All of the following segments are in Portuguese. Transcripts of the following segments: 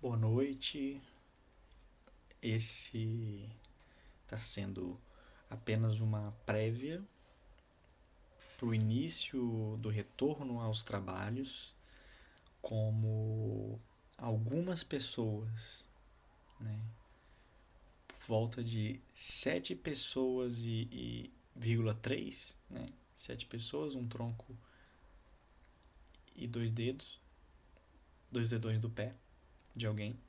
Boa noite. Esse está sendo apenas uma prévia para o início do retorno aos trabalhos, como algumas pessoas, né, por volta de 7 pessoas vírgula 3, né, 7 pessoas, um tronco e dois dedões do pé de alguém,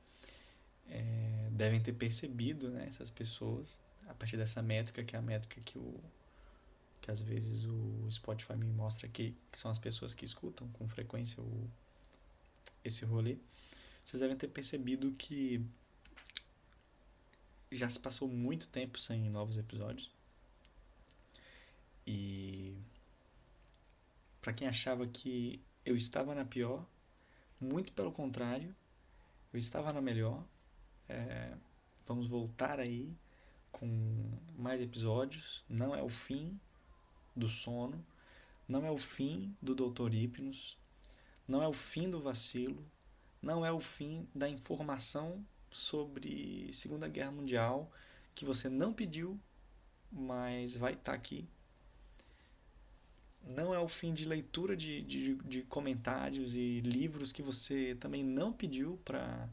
devem ter percebido, né, essas pessoas, a partir dessa métrica, que é a métrica que às vezes o Spotify me mostra que são as pessoas que escutam com frequência esse rolê. Vocês devem ter percebido que já se passou muito tempo sem novos episódios. E para quem achava que eu estava na pior, muito pelo contrário, eu estava na melhor. É, vamos voltar aí com mais episódios. Não é o fim do sono, não é o fim do Dr. Hipnos, não é o fim do vacilo, não é o fim da informação sobre Segunda Guerra Mundial que você não pediu, mas vai estar aqui. Não é o fim de leitura comentários e livros que você também não pediu para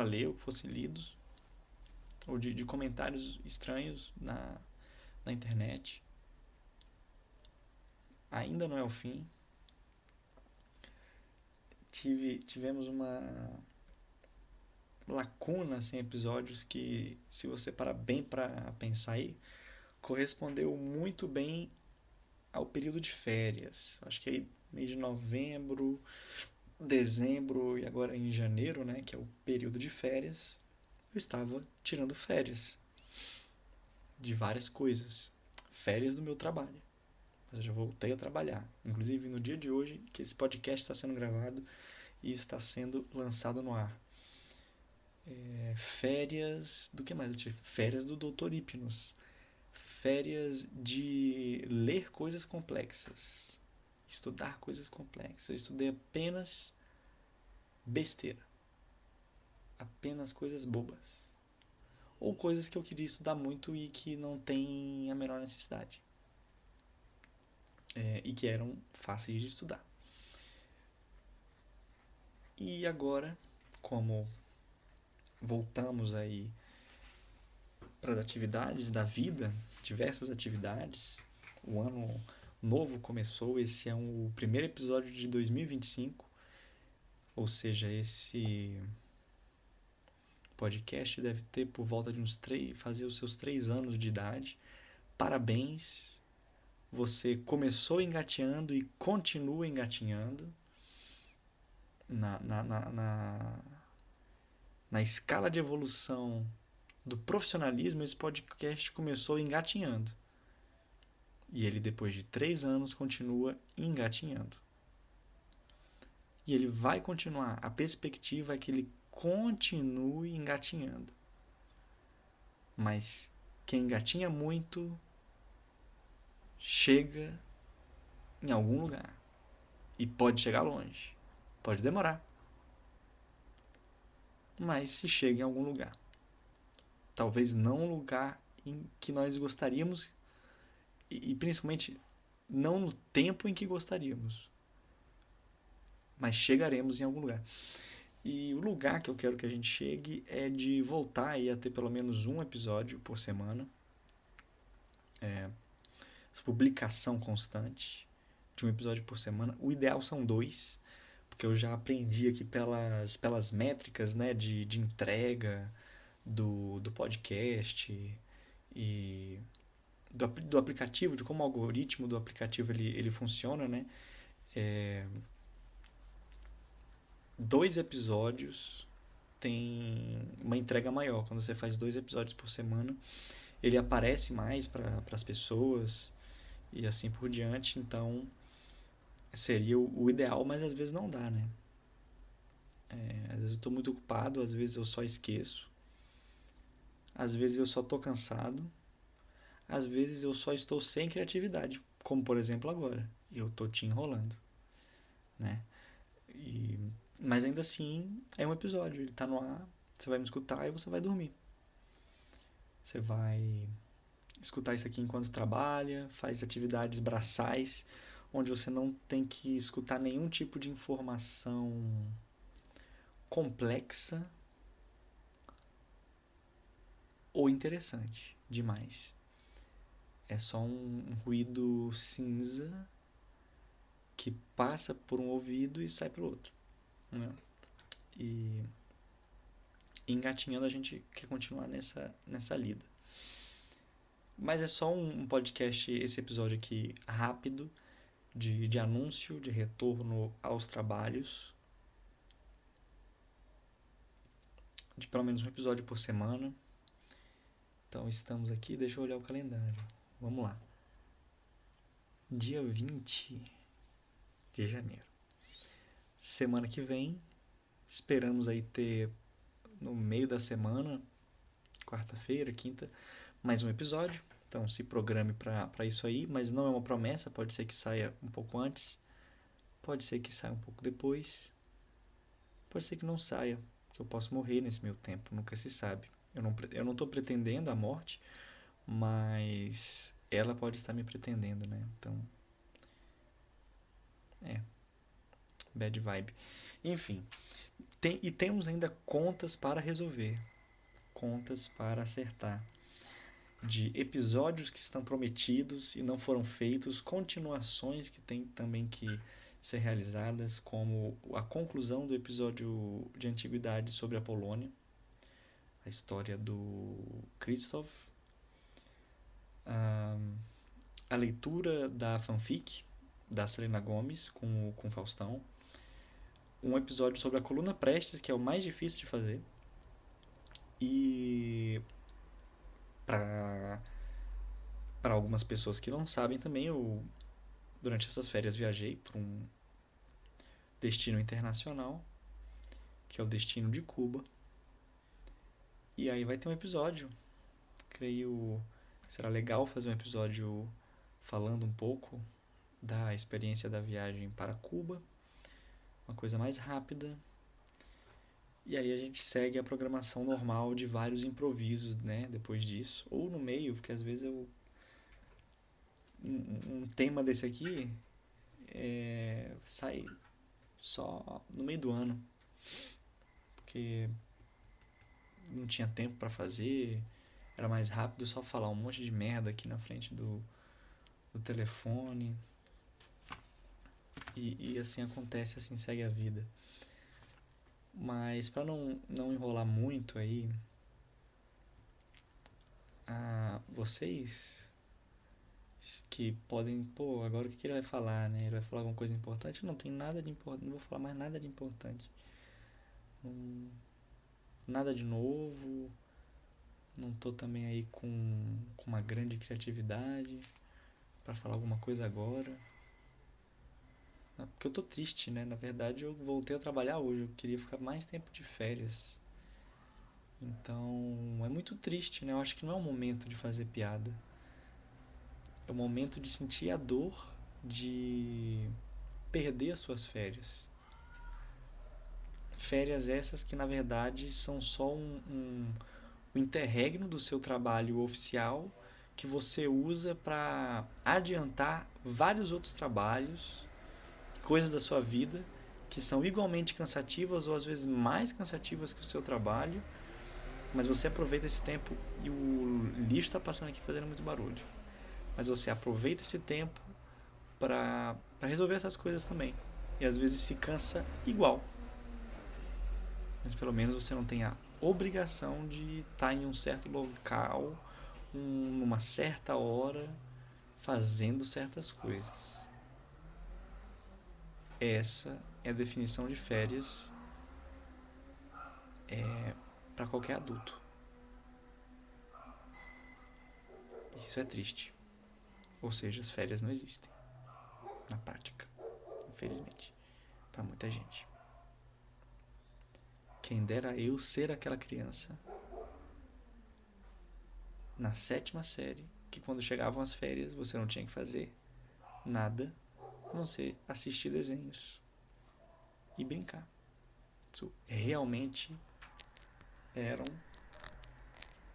ler ou que fossem lidos, ou de comentários estranhos na internet. Ainda não é o fim. Tivemos uma lacuna sem episódios que, se você parar bem para pensar aí, correspondeu muito bem ao período de férias. Acho que aí mês de novembro, dezembro e agora em janeiro, né, que é o período de férias, eu estava tirando férias de várias coisas. Férias do meu trabalho. Mas eu já voltei a trabalhar. Inclusive no dia de hoje, que esse podcast está sendo gravado e está sendo lançado no ar. Férias do que mais? Eu tive férias do Dr. Hipnos. Férias de ler coisas complexas. Estudar coisas complexas. Eu estudei apenas besteira. Apenas coisas bobas. Ou coisas que eu queria estudar muito e que não tem a menor necessidade. E que eram fáceis de estudar. E agora, como voltamos aí para as atividades da vida, diversas atividades, o ano novo começou, esse é o primeiro episódio de 2025, ou seja, esse podcast deve ter por volta de uns 3, fazer os seus 3 anos de idade. Parabéns, você começou engateando e continua engatinhando na escala de evolução do profissionalismo. Esse podcast começou engatinhando. E ele, depois de 3 anos, continua engatinhando. E ele vai continuar. A perspectiva é que ele continue engatinhando. Mas quem engatinha muito chega em algum lugar. E pode chegar longe. Pode demorar. Mas se chega em algum lugar. Talvez não um lugar em que nós gostaríamos, e principalmente não no tempo em que gostaríamos. Mas chegaremos em algum lugar. E o lugar que eu quero que a gente chegue é de voltar aí a ter pelo menos um episódio por semana. Publicação constante de um episódio por semana. O ideal são 2, porque eu já aprendi aqui pelas métricas, né, de entrega do podcast e do aplicativo, de como o algoritmo do aplicativo ele funciona, né? 2 episódios tem uma entrega maior. Quando você faz 2 episódios por semana, ele aparece mais para as pessoas e assim por diante. Então seria o ideal, mas às vezes não dá, né? Às vezes eu estou muito ocupado, às vezes eu só esqueço, às vezes eu só estou cansado, às vezes eu só estou sem criatividade, como por exemplo agora. Eu estou te enrolando, né? E Mas ainda assim, é um episódio. Ele tá no ar, você vai me escutar e você vai dormir. Você vai escutar isso aqui enquanto trabalha, faz atividades braçais, onde você não tem que escutar nenhum tipo de informação complexa ou interessante demais. É só um ruído cinza que passa por um ouvido e sai pelo outro, né? E engatinhando a gente quer continuar nessa lida. Mas é só um podcast, esse episódio aqui, rápido, de anúncio, de retorno aos trabalhos, de pelo menos um episódio por semana. Então estamos aqui, deixa eu olhar o calendário. Vamos lá. Dia 20 de janeiro. Semana que vem, esperamos aí ter no meio da semana, quarta-feira, quinta, mais um episódio. Então se programe para isso aí, mas não é uma promessa, pode ser que saia um pouco antes, pode ser que saia um pouco depois, pode ser que não saia, que eu posso morrer nesse meio tempo, nunca se sabe. Eu não estou pretendendo a morte, mas ela pode estar me pretendendo, né? Então, bad vibe. Enfim, temos ainda contas para resolver, contas para acertar, de episódios que estão prometidos e não foram feitos, continuações que tem também que ser realizadas, como a conclusão do episódio de antiguidade sobre a Polônia, a história do Krzysztof, a leitura da fanfic da Selena Gomez com o Faustão, um episódio sobre a coluna Prestes, que é o mais difícil de fazer, e para algumas pessoas que não sabem também, eu durante essas férias viajei para um destino internacional, que é o destino de Cuba, e aí vai ter um episódio, creio será legal fazer um episódio falando um pouco da experiência da viagem para Cuba, uma coisa mais rápida. E aí a gente segue a programação normal de vários improvisos, né, depois disso, ou no meio, porque às vezes um tema desse aqui sai só no meio do ano, porque não tinha tempo para fazer, era mais rápido só falar um monte de merda aqui na frente do telefone. E assim acontece, assim segue a vida. Mas para não enrolar muito aí, vocês que podem, pô, agora o que ele vai falar, né? Ele vai falar alguma coisa importante? Não tem nada de importante, não vou falar mais nada de importante. Nada de novo, não tô também aí com uma grande criatividade para falar alguma coisa agora. Porque eu tô triste, né? Na verdade, eu voltei a trabalhar hoje. Eu queria ficar mais tempo de férias. Então, é muito triste, né? Eu acho que não é o momento de fazer piada. É o momento de sentir a dor de perder as suas férias. Férias essas que, na verdade, são só um interregno do seu trabalho oficial que você usa para adiantar vários outros trabalhos, coisas da sua vida que são igualmente cansativas ou às vezes mais cansativas que o seu trabalho, mas você aproveita esse tempo e o lixo está passando aqui fazendo muito barulho. Mas você aproveita esse tempo para resolver essas coisas também. E às vezes se cansa igual. Mas pelo menos você não tem a obrigação de estar em um certo local, numa certa hora, fazendo certas coisas. Essa é a definição de férias para qualquer adulto. Isso é triste. Ou seja, as férias não existem na prática, infelizmente, para muita gente. Quem dera eu ser aquela criança na 7ª série que quando chegavam as férias você não tinha que fazer nada a não ser assistir desenhos e brincar. Isso realmente eram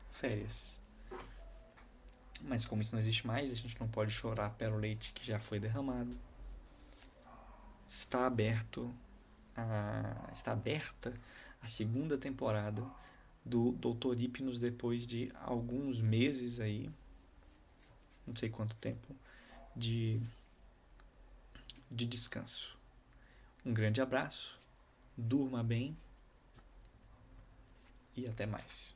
férias. Mas como isso não existe mais, a gente não pode chorar pelo leite que já foi derramado. Está aberta a segunda temporada do Doutor Hipnos depois de alguns meses aí, não sei quanto tempo, de descanso. Um grande abraço, durma bem e até mais.